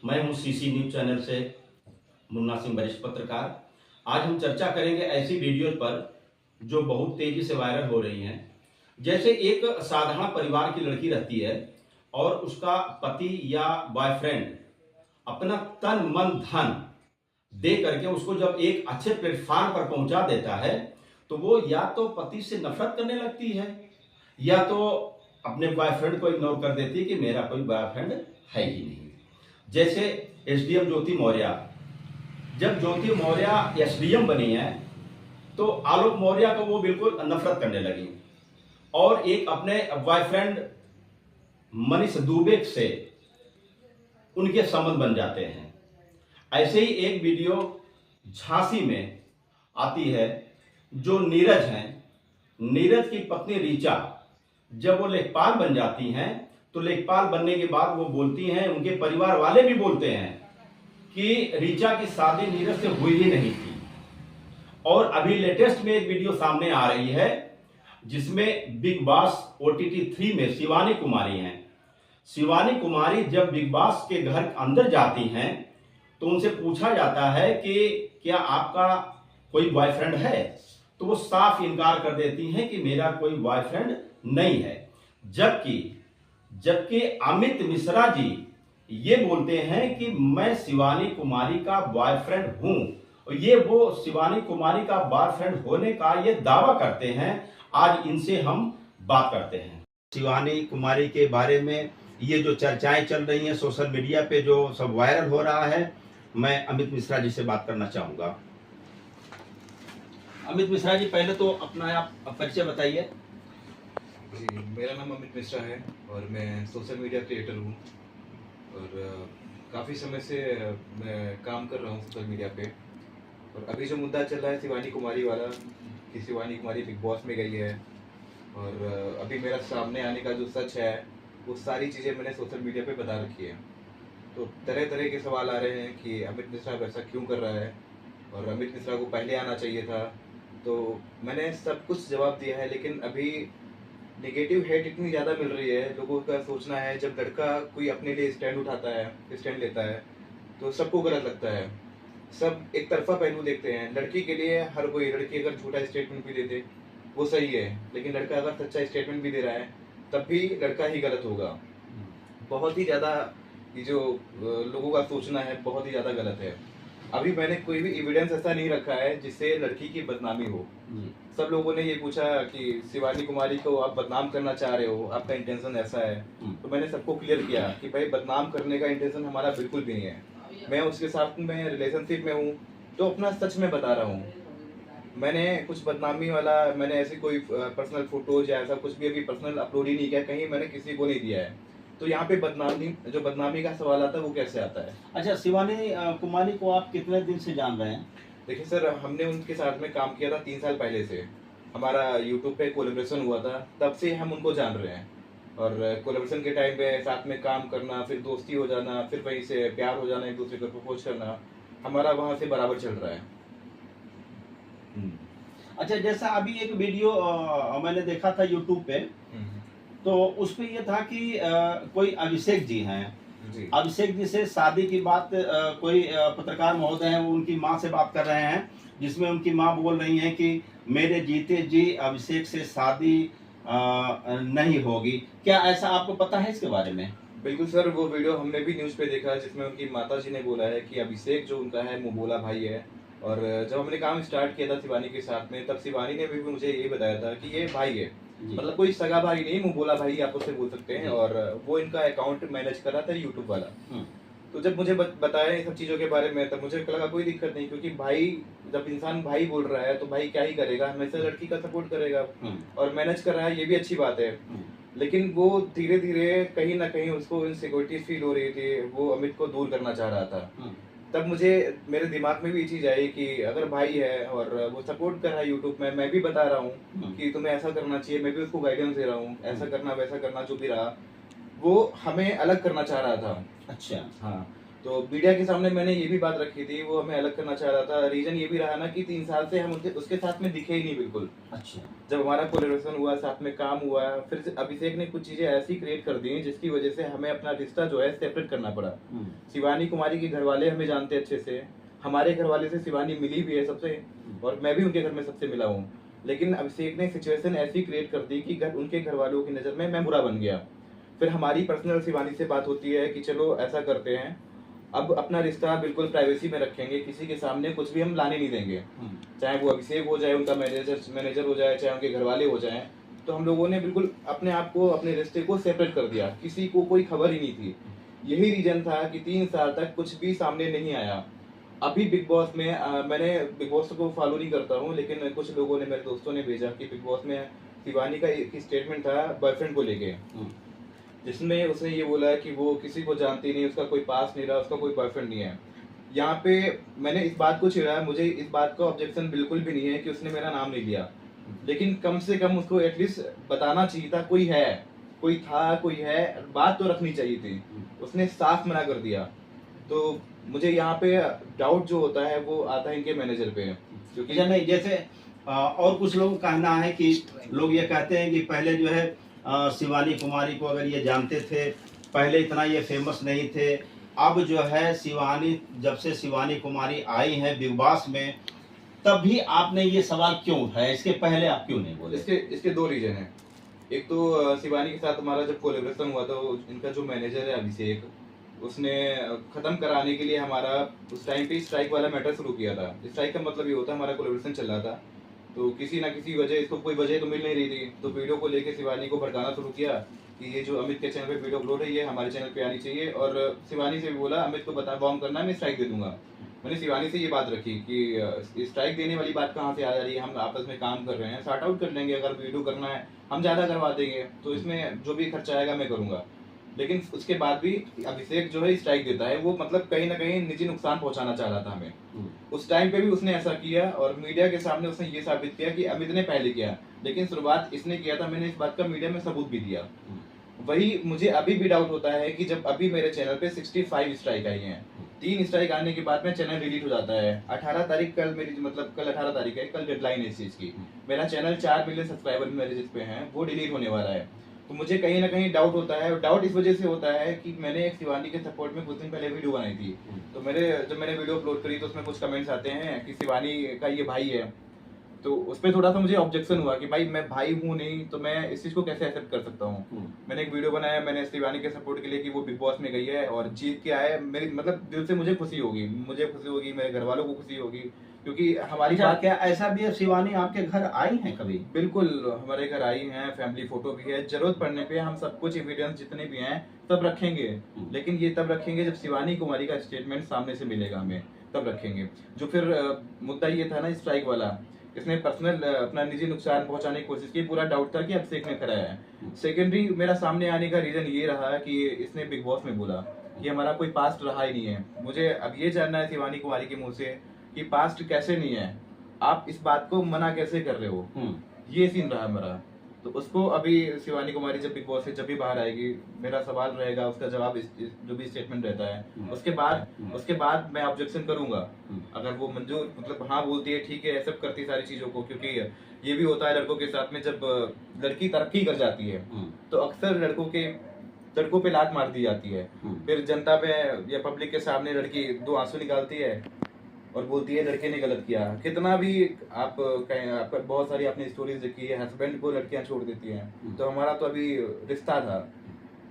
मैं हूं CC news channel से मुन्ना सिंह, वरिष्ठ पत्रकार। आज हम चर्चा करेंगे ऐसी वीडियो पर जो बहुत तेजी से वायरल हो रही हैं। जैसे एक साधारण परिवार की लड़की रहती है और उसका पति या बॉयफ्रेंड अपना तन मन धन दे करके उसको जब एक अच्छे प्लेटफॉर्म पर पहुंचा देता है तो वो या तो पति से नफरत करने लगती है या तो अपने बॉयफ्रेंड को इग्नोर कर देती है कि मेरा कोई बॉयफ्रेंड है ही नहीं। जैसे एसडीएम ज्योति मौर्य, जब ज्योति मौर्य एसडीएम बनी है तो आलोक मौर्य को वो बिल्कुल नफरत करने लगी और एक अपने बॉयफ्रेंड मनीष दुबे से उनके संबंध बन जाते हैं। ऐसे ही एक वीडियो झांसी में आती है जो नीरज हैं, नीरज की पत्नी रीचा, जब वो लेखपाल बन जाती हैं तो लेखपाल बनने के बाद वो बोलती हैं, उनके परिवार वाले भी बोलते हैं कि रीचा की शादी नीरज से हुई ही नहीं थी। और अभी लेटेस्ट में एक वीडियो सामने आ रही है जिसमें बिग बॉस ओटीटी 3 में शिवानी कुमारी हैं। शिवानी कुमारी जब बिग बॉस के घर अंदर जाती हैं तो उनसे पूछा जाता है कि क्या आपका कोई बॉयफ्रेंड है, तो वो साफ इनकार कर देती हैं कि मेरा कोई बॉयफ्रेंड नहीं है। जबकि अमित मिश्रा जी ये बोलते हैं कि मैं शिवानी कुमारी का बॉयफ्रेंड हूं और ये वो शिवानी कुमारी का बॉयफ्रेंड होने का ये दावा करते हैं। आज इनसे हम बात करते हैं। शिवानी कुमारी के बारे में ये जो चर्चाएं चल रही हैं सोशल मीडिया पे, जो सब वायरल हो रहा है, मैं अमित मिश्रा जी से बात करना चाहूंगा। अमित मिश्रा जी, पहले तो अपना आप परिचय बताइए। जी, मेरा नाम अमित मिश्रा है और मैं सोशल मीडिया क्रिएटर हूँ और काफ़ी समय से मैं काम कर रहा हूँ सोशल मीडिया पे। और अभी जो मुद्दा चल रहा है शिवानी कुमारी वाला, कि शिवानी कुमारी बिग बॉस में गई है और अभी मेरा सामने आने का जो सच है वो सारी चीज़ें मैंने सोशल मीडिया पे बता रखी है। तो तरह तरह के सवाल आ रहे हैं कि अमित मिश्रा वैसा क्यों कर रहा है और अमित मिश्रा को पहले आना चाहिए था। तो मैंने सब कुछ जवाब दिया है, लेकिन अभी नेगेटिव हेट इतनी ज़्यादा मिल रही है। लोगों का सोचना है जब लड़का कोई अपने लिए स्टैंड उठाता है, स्टैंड लेता है, तो सबको गलत लगता है। सब एक तरफा पहलू देखते हैं। लड़की के लिए हर कोई, लड़की अगर झूठा स्टेटमेंट भी दे दे वो सही है, लेकिन लड़का अगर सच्चा स्टेटमेंट भी दे रहा है तब भी लड़का ही गलत होगा। बहुत ही ज़्यादा ये जो लोगों का सोचना है बहुत ही ज़्यादा गलत है। अभी मैंने कोई भी एविडेंस ऐसा नहीं रखा है जिससे लड़की की बदनामी हो। सब लोगों ने ये पूछा कि शिवानी कुमारी को आप बदनाम करना चाह रहे हो, आपका इंटेंशन ऐसा है। तो मैंने सबको क्लियर किया कि भाई बदनाम करने का इंटेंशन हमारा बिल्कुल भी नहीं है। मैं उसके साथ में रिलेशनशिप में हूँ तो अपना सच में बता रहा हूँ। मैंने कुछ बदनामी वाला, मैंने ऐसी कोई पर्सनल फोटोज या ऐसा कुछ भी अभी पर्सनल अपलोड ही नहीं किया, कहीं मैंने किसी को नहीं दिया है। तो यहाँ पे बदनामी का सवाल आता है वो कैसे आता है। अच्छा, शिवानी कुमारी को आप कितने दिन से जान रहे हैं? देखिए सर, हमने उनके साथ में काम किया था 3 साल पहले से। हमारा यूट्यूब पे कोलैबोरेशन हुआ था, तब से हम उनको जान रहे हैं। और कोलैबोरेशन के टाइम पे साथ में काम करना, फिर दोस्ती हो जाना, फिर वहीं से प्यार हो जाना, एक दूसरे को प्रपोज करना, हमारा वहाँ से बराबर चल रहा है। अच्छा, जैसा अभी एक वीडियो मैंने देखा था यूट्यूब पे, तो उस पे ये था कि कोई अभिषेक जी हैं, अभिषेक जी से शादी की बात कोई पत्रकार महोदय हैं, वो उनकी माँ से बात कर रहे हैं, जिसमें उनकी माँ बोल रही हैं कि मेरे जीते जी अभिषेक से शादी नहीं होगी। क्या ऐसा आपको पता है इसके बारे में? बिल्कुल सर, वो वीडियो हमने भी न्यूज़ पे देखा जिसमें उनकी माता जी ने बोला है कि अभिषेक जो उनका है मुँह बोला भाई है। और जब हमने काम स्टार्ट किया था शिवानी के साथ में, तब शिवानी ने भी मुझे ये बताया था कि ये भाई है, मतलब कोई सगा भाई नहीं, मुँह बोला भाई आप उससे बोल सकते हैं। और वो इनका अकाउंट मैनेज कर रहा था यूट्यूब वाला। तो जब मुझे बताया इन सब चीज़ों के बारे में, तब मुझे लगा कोई दिक्कत नहीं, क्योंकि भाई, जब इंसान भाई बोल रहा है तो भाई क्या ही करेगा, हमेशा लड़की का सपोर्ट करेगा और मैनेज कर रहा है, ये भी अच्छी बात है। लेकिन वो धीरे धीरे कहीं ना कहीं उसको इनसिक्योरिटी फील हो रही थी, वो अमित को दूर करना चाह रहा था। तब मुझे मेरे दिमाग में भी ये चीज़ आई कि अगर भाई है और वो सपोर्ट कर रहा है यूट्यूब में, मैं भी बता रहा हूँ कि तुम्हें ऐसा करना चाहिए, मैं भी उसको गाइडेंस दे रहा हूँ, ऐसा करना वैसा करना, जो भी रहा वो हमें अलग करना चाह रहा था। अच्छा, हाँ। तो मीडिया के सामने मैंने ये भी बात रखी थी, वो हमें अलग करना चाह रहा था। रीजन ये भी रहा ना कि 3 साल से हम उसके साथ में दिखे ही नहीं बिल्कुल। अच्छा। जब हमारा कोलेब्रेशन हुआ, साथ में काम हुआ, फिर से अभिषेक ने कुछ चीजें ऐसी क्रिएट कर दी जिसकी वजह से हमें अपना रिश्ता जो है सेपरेट करना पड़ा। शिवानी कुमारी के घर वाले हमें जानते अच्छे से, हमारे घर वाले से शिवानी मिली भी है सबसे, और मैं भी उनके घर में सबसे मिला हूँ। लेकिन अभिषेक ने सिचुएशन ऐसी क्रिएट कर दी कि उनके घर वालों की नज़र में मैं बुरा बन गया। फिर हमारी पर्सनल शिवानी से बात होती है कि चलो ऐसा करते हैं, अब अपना रिश्ता बिल्कुल प्राइवेसी में रखेंगे, किसी के सामने कुछ भी हम लाने नहीं देंगे, चाहे वो अभिषेक हो जाए, उनका मैनेजर हो जाए, चाहे उनके घर वाले हो जाए। तो हम लोगों ने बिल्कुल अपने आप को, अपने रिश्ते को सेपरेट कर दिया, किसी को कोई खबर ही नहीं थी। यही रीजन था कि 3 साल तक कुछ भी सामने नहीं आया। अभी बिग बॉस में मैंने बिग बॉस को फॉलो नहीं करता हूँ, लेकिन कुछ लोगों ने, मेरे दोस्तों ने भेजा कि बिग बॉस में शिवानी का एक स्टेटमेंट था बॉयफ्रेंड को लेके, जिसमें उसने ये बोला कि वो किसी को जानती नहीं, उसका कोई पास नहीं रहा, उसका कोई बॉयफ्रेंड नहीं है। यहाँ पे मैंने इस बात को छिड़ा, मुझे इस बात का ऑब्जेक्शन बिल्कुल भी नहीं है कि उसने मेरा नाम नहीं लिया, लेकिन कम से कम उसको एटलीस्ट बताना चाहिए था कोई है, कोई था, कोई है, बात तो रखनी चाहिए थी। उसने साफ मना कर दिया। तो मुझे यहाँ पे डाउट जो होता है वो आता है इनके मैनेजर पे, क्योंकि नहीं, जैसे और कुछ लोगों का कहना है कि लोग ये कहते हैं कि पहले जो है शिवानी कुमारी को अगर ये जानते थे, पहले इतना ये फेमस नहीं थे, अब जो है शिवानी, जब से शिवानी कुमारी आई हैं बिग बॉस में, तब भी आपने ये सवाल क्यों उठाया? इसके पहले आप क्यों नहीं बोले? इसके 2 रीजन है। एक तो शिवानी के साथ हमारा जब कोलेब्रेशन हुआ था, इनका जो मैनेजर है अभिषेक, उसने खत्म कराने के लिए हमारा उस टाइम पे स्ट्राइक वाला मैटर शुरू किया था। स्ट्राइक का मतलब ये होता है, हमारा कोलेब्रेशन चल रहा था, तो किसी ना किसी वजह, इसको कोई वजह तो मिल नहीं रही थी, तो वीडियो को लेके शिवानी को भड़काना शुरू किया कि ये जो अमित के चैनल पे वीडियो अपलोड है ये हमारे चैनल पे आनी चाहिए, और शिवानी से भी बोला अमित को बता बॉम्ब करना है, मैं स्ट्राइक दे दूंगा। मैंने शिवानी से ये बात रखी कि स्ट्राइक देने वाली बात कहाँ से आ जा रही है, हम आपस में काम कर रहे हैं, सॉर्ट आउट कर लेंगे, अगर वीडियो करना है हम ज़्यादा करवा देंगे, तो इसमें जो भी खर्चा आएगा मैं करूँगा। लेकिन उसके बाद भी अभिषेक जो है स्ट्राइक देता है, वो मतलब कहीं ना कहीं निजी नुकसान पहुंचाना चाह रहा था हमें। उस टाइम पे भी उसने ऐसा किया, और मीडिया के सामने उसने ये साबित किया कि अमित ने पहले किया, लेकिन शुरुआत इसने किया था। मैंने इस बात का मीडिया में सबूत भी दिया। वही मुझे अभी भी डाउट होता है कि जब अभी मेरे चैनल पे 65 स्ट्राइक आई हैं, 3 स्ट्राइक आने के बाद में चैनल डिलीट हो जाता है। 18 तारीख कल मेरी, मतलब कल 18 तारीख है, कल डेडलाइन है इस चीज की। मेरा चैनल 4 मिलियन सब्सक्राइबर मेरे जिस पे हैं, वो डिलीट होने वाला है। तो मुझे कहीं ना कहीं डाउट होता है, और डाउट इस वजह से होता है कि मैंने एक शिवानी के सपोर्ट में कुछ दिन पहले वीडियो बनाई थी। तो जब मैंने वीडियो अपलोड करी तो उसमें कुछ कमेंट्स आते हैं कि शिवानी का ये भाई है, तो उस पर थोड़ा सा मुझे ऑब्जेक्शन हुआ कि भाई मैं भाई हूँ नहीं, तो मैं इस चीज को कैसे एक्सेप्ट कर सकता हूँ। मैंने एक वीडियो बनाया मैंने शिवानी के सपोर्ट के लिए कि वो बिग बॉस में गई है और जीत के आए, मेरी मतलब दिल से मुझे खुशी होगी, मेरे घर वालों को खुशी होगी, क्योंकि हमारी बात। क्या ऐसा भी है शिवानी आपके घर आई हैं कभी? बिल्कुल हमारे घर आई हैं, फैमिली फोटो भी है, जरूरत पड़ने पे हम सब कुछ एविडेंस जितने भी हैं तब रखेंगे, लेकिन ये तब रखेंगे जब शिवानी कुमारी का स्टेटमेंट सामने से मिलेगा हमें, तब रखेंगे। जो फिर मुद्दा ये था ना स्ट्राइक वाला, इसने पर्सनल अपना निजी नुकसान पहुंचाने की कोशिश की, पूरा डाउट था कि अभिषेक ने कराया है। सेकेंडरी मेरा सामने आने का रीजन ये रहा कि इसने बिग बॉस में बोला कि हमारा कोई पास्ट रहा ही नहीं है। मुझे अब ये जानना है शिवानी कुमारी के मुंह से कि पास्ट कैसे नहीं है, आप इस बात को मना कैसे कर रहे हो, ये सीन रहा मेरा। तो उसको अभी शिवानी कुमारी जब बिग बॉस से जब भी बाहर आएगी, मेरा सवाल रहेगा, उसका जवाब जो भी स्टेटमेंट रहता है उसके बाद मैं ऑब्जेक्शन करूंगा। अगर वो मंजूर, मतलब हाँ बोलती है ठीक है, एक्सेप्ट करती है सारी चीजों को, क्योंकि ये भी होता है लड़कों के साथ में, जब लड़की तरक्की कर जाती है तो अक्सर लड़कों पे लात मार दी जाती है, फिर जनता पे या पब्लिक के सामने लड़की 2 आंसू निकालती है और बोलती है लड़के ने गलत किया। कितना भी आप कहें, आप बहुत सारी आपने स्टोरीज देखी है, हस्बैंड को लड़कियां छोड़ देती हैं। तो हमारा तो अभी रिश्ता था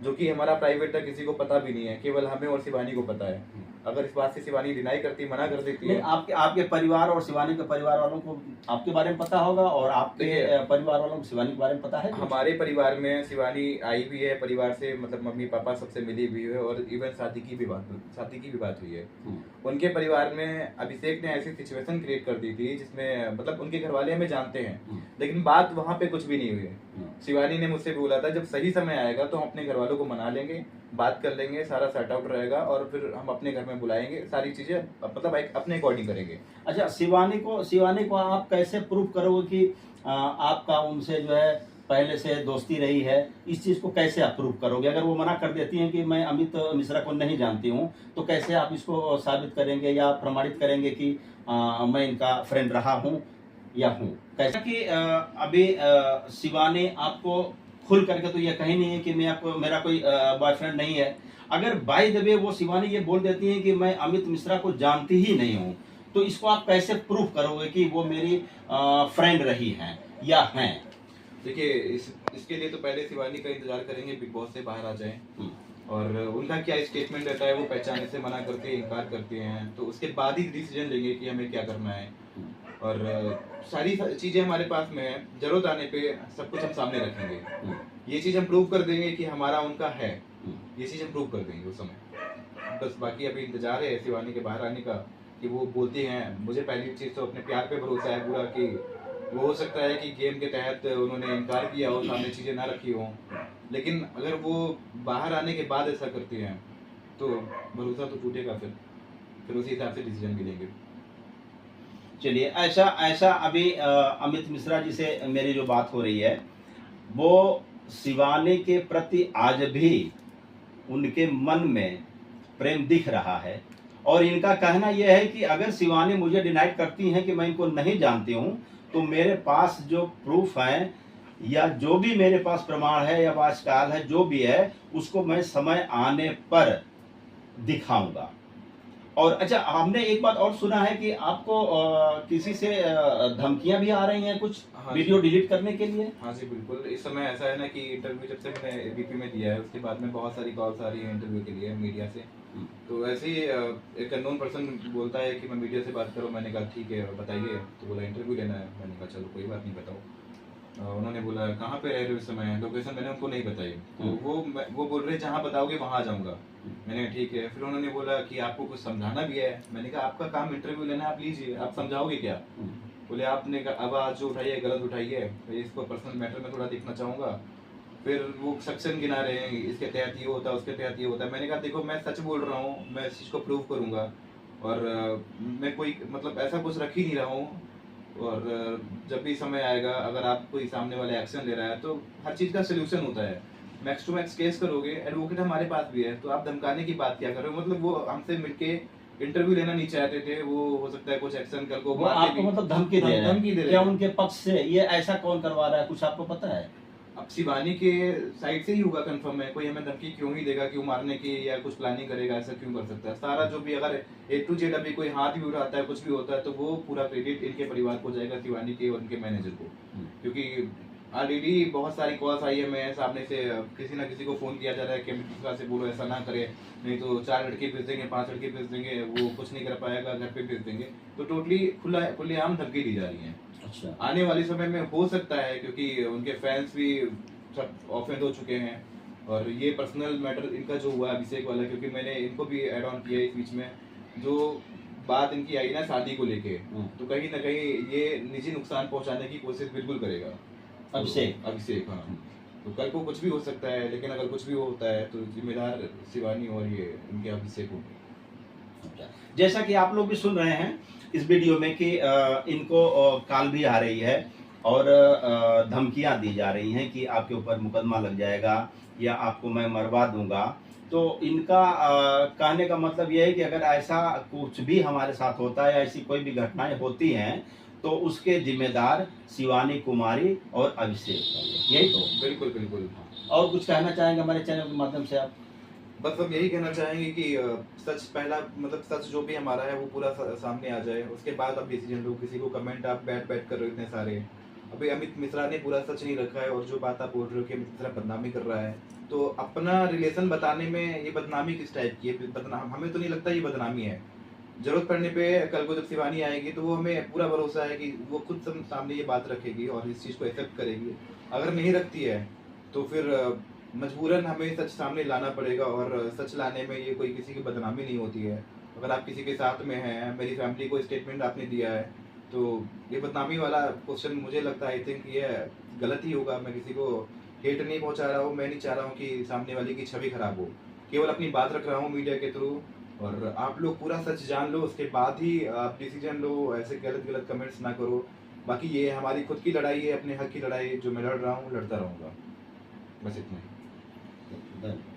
जो कि हमारा प्राइवेट था, किसी को पता भी नहीं है, केवल हमें और शिवानी को पता है। अगर इस बात से शिवानी डिनाई करती, मना कर देती है। आपके परिवार और शिवानी के परिवार वालों को आपके बारे में पता होगा, और आपके परिवार वालों को शिवानी के बारे में पता है? हमारे परिवार में शिवानी आई भी है परिवार से, मतलब मम्मी पापा सबसे मिली भी है, और इवन शादी की भी बात हुई है। उनके परिवार में अभिषेक ने ऐसी सिचुएशन क्रिएट कर दी थी जिसमें मतलब उनके घर वाले हमें जानते हैं, लेकिन बात वहाँ पे कुछ भी नहीं हुई। शिवानी ने मुझसे बोला था जब सही समय आएगा तो हम अपने घर वालों को मना लेंगे, बात कर लेंगे, सारा सॉर्ट आउट रहेगा, और फिर हम अपने घर में बुलाएंगे, सारी चीजें मतलब अपने अकॉर्डिंग करेंगे। अच्छा, शिवानी को आप कैसे प्रूव करोगे कि आपका उनसे जो है पहले से दोस्ती रही है, इस चीज़ को कैसे आप प्रूव करोगे? अगर वो मना कर देती हैं कि मैं अमित मिश्रा को नहीं जानती हूँ, तो कैसे आप इसको साबित करेंगे या प्रमाणित करेंगे कि मैं इनका फ्रेंड रहा हूँ या हूँ? कैसा कि अभी शिवानी आपको खुल करके तो ये कही नहीं है कि मैं आपको मेरा कोई बॉयफ्रेंड नहीं है। अगर बाय द वे वो शिवानी ये बोल देती है कि मैं अमित मिश्रा को जानती ही नहीं हूँ, तो इसको आप कैसे प्रूफ करोगे कि वो मेरी फ्रेंड रही हैं या हैं? देखिए, इसके लिए तो पहले शिवानी का इंतजार करेंगे, बिग बॉस से बाहर आ जाएं और उनका क्या स्टेटमेंट रहता है, वो पहचाने से मना करते हैं, इनकार करते हैं, तो उसके बाद ही डिसीजन लेंगे कि हमें क्या करना है। और सारी चीजें हमारे पास में है, जरूरत आने पे सब कुछ हम सामने रखेंगे। ये चीज हम प्रूव कर देंगे कि हमारा उनका है, ये चीज हम प्रूव कर देंगे उस समय। बस बाकी अभी इंतजार है शिवानी के बाहर आने का, कि वो बोलती हैं। मुझे पहली चीज तो अपने प्यार पे भरोसा है पूरा, कि वो हो सकता है कि गेम के तहत उन्होंने इनकार किया हो, सामने चीजें ना रखी हो, लेकिन अगर वो बाहर आने के बाद ऐसा करती हैं तो भरोसा तो टूटेगा, फिर उसी हिसाब से डिसीजन भी लेंगे। चलिए, ऐसा ऐसा अभी अमित मिश्रा जी से मेरी जो बात हो रही है, वो शिवानी के प्रति आज भी उनके मन में प्रेम दिख रहा है। और इनका कहना यह है कि अगर शिवानी मुझे डिनाइट करती हैं कि मैं इनको नहीं जानती हूं, तो मेरे पास जो प्रूफ हैं या जो भी मेरे पास प्रमाण है या वास्कार है, जो भी है, उसको मैं समय आने पर दिखाऊंगा। और अच्छा, हमने एक बात और सुना है कि आपको किसी से धमकियां भी आ रही हैं कुछ हाँ वीडियो जी। डिलीट करने के लिए? हाँ जी, बिल्कुल। इस समय ऐसा है ना कि इंटरव्यू जब से मैंने एबीपी में दिया है, उसके बाद में बहुत सारी कॉल्स आ रही है इंटरव्यू के लिए मीडिया से। तो ऐसे ही एक अननोन पर्सन बोलता है कि मैं मीडिया से बात करूं। मैंने कहा ठीक है, बताइए। तो बोला इंटरव्यू लेना है। मैंने कहा चलो कोई बात नहीं, बताओ। उन्होंने बोला कहाँ पे रह रहे हो इस समय, लोकेशन मैंने उनको नहीं बताई। तो वो बोल रहे जहाँ बताओगे वहाँ आ जाऊँगा। मैंने कहा ठीक है। फिर उन्होंने बोला कि आपको कुछ समझाना भी है। मैंने कहा आपका काम इंटरव्यू लेना है, आप लीजिए, आप समझाओगे क्या? बोले आपने आवाज जो उठाई है गलत उठाई है, तो इसको पर्सनल मैटर में थोड़ा देखना चाहूँगा। फिर वो सेक्शन गिना रहे हैं, इसके तहत ये होता है, उसके तहत ये होता है। मैंने कहा देखो, मैं सच बोल रहा हूँ, मैं इस चीज़ को प्रूव करूँगा। और मैं कोई मतलब ऐसा कुछ रख ही नहीं रहा हूँ। और जब भी समय आएगा, अगर आप कोई सामने वाला एक्शन ले रहा है तो हर चीज़ का सोल्यूशन होता है। मैक्स टू मैक्स केस करोगे, एडवोकेट हमारे पास भी है, तो आप धमकाने की बात क्या कर रहे हो? मतलब वो हमसे मिलके इंटरव्यू लेना नहीं चाहते थे। वो हो सकता है कुछ एक्शन कर को वो आपको मतलब धमकी दे रहे हैं? धमकी दे रहे क्या हैं। उनके पक्ष से? ये ऐसा कौन करवा रहा है, कुछ आपको पता है? अब शिवानी के साइड से ही होगा कंफर्म है। कोई हमें धमकी क्यों ही देगा, क्यों मारने की या कुछ प्लानिंग करेगा, ऐसा क्यों कर सकता है? सारा जो भी अगर ए टू जेड अभी कोई हाथ भी उठाता है, कुछ भी होता है, तो वो पूरा क्रेडिट इनके परिवार को जाएगा, शिवानी के और उनके मैनेजर को। क्योंकि ऑलरेडी बहुत सारी कॉल्स आई है, मैं सामने से किसी ना किसी को फोन किया जा रहा है कि मित्रा से बोलो ऐसा ना करे, नहीं तो 4 लड़के भेज देंगे, 5 लड़के भेज देंगे, वो कुछ नहीं कर पाएगा, घर पे भेज देंगे। तो टोटली खुलेआम धमकी दी जा रही है। अच्छा। आने वाले समय में हो सकता है, क्योंकि उनके फैंस भी सब ऑफेंड हो चुके हैं। और ये पर्सनल मैटर इनका जो हुआ अभिषेक वाला, क्योंकि मैंने इनको भी ऐड ऑन किया इस बीच में, जो बात इनकी आई ना शादी को लेके, तो कहीं ना कहीं ये निजी नुकसान पहुंचाने की कोशिश बिल्कुल करेगा अभिषेक। हाँ, तो कल को कुछ भी हो सकता है, लेकिन अगर कुछ भी होता है तो जिम्मेदार शिवानी और ये इनके अभिषेक होंगे। जैसा कि आप लोग भी सुन रहे हैं इस वीडियो में कि इनको कॉल भी आ रही है और धमकियां दी जा रही हैं कि आपके ऊपर मुकदमा लग जाएगा या आपको मैं मरवा दूंगा। तो इनका कहने का मतलब यह है कि अगर ऐसा कुछ भी हमारे साथ होता है, ऐसी कोई भी घटनाएं होती हैं, तो उसके जिम्मेदार शिवानी कुमारी और अभिषेक होंगे। यही तो? बिल्कुल बिल्कुल। और कुछ कहना चाहेंगे हमारे चैनल के माध्यम से आप? बस हम यही कहना चाहेंगे कि सच पहला मतलब सच जो भी हमारा है वो पूरा सामने आ जाए, उसके बाद आप डिसीजन लो। किसी को कमेंट आप बैठ कर रहे हो इतने सारे, अभी अमित मिश्रा ने पूरा सच नहीं रखा है, और जो बात आप बोल रहे हो कि अमित मिश्रा बदनामी कर रहा है, तो अपना रिलेशन बताने में ये बदनामी किस टाइप की है? बदनाम हमें तो नहीं लगता ये बदनामी है। जरूरत पड़ने पे कल को जब शिवानी आएगी तो वो हमें पूरा भरोसा है कि वो खुद सामने ये बात रखेगी और इस चीज़ को एक्सेप्ट करेगी। अगर नहीं रखती है तो फिर मजबूरन हमें सच सामने लाना पड़ेगा, और सच लाने में ये कोई किसी की बदनामी नहीं होती है। अगर आप किसी के साथ में हैं, मेरी फैमिली को स्टेटमेंट आपने दिया है, तो ये बदनामी वाला क्वेश्चन मुझे लगता है आई थिंक ये गलत ही होगा। मैं किसी को हेट नहीं पहुंचा रहा हूँ, मैं नहीं चाह रहा हूँ कि सामने वाले की छवि खराब हो, केवल अपनी बात रख रहा हूँ मीडिया के थ्रू। और आप लोग पूरा सच जान लो, उसके बाद ही आप डिसीजन लो, ऐसे गलत कमेंट्स ना करो। बाकी ये हमारी खुद की लड़ाई है, अपने हक की लड़ाई जो मैं लड़ रहा हूँ, लड़ता रहूँगा। बस इतना ही। धन्यवाद।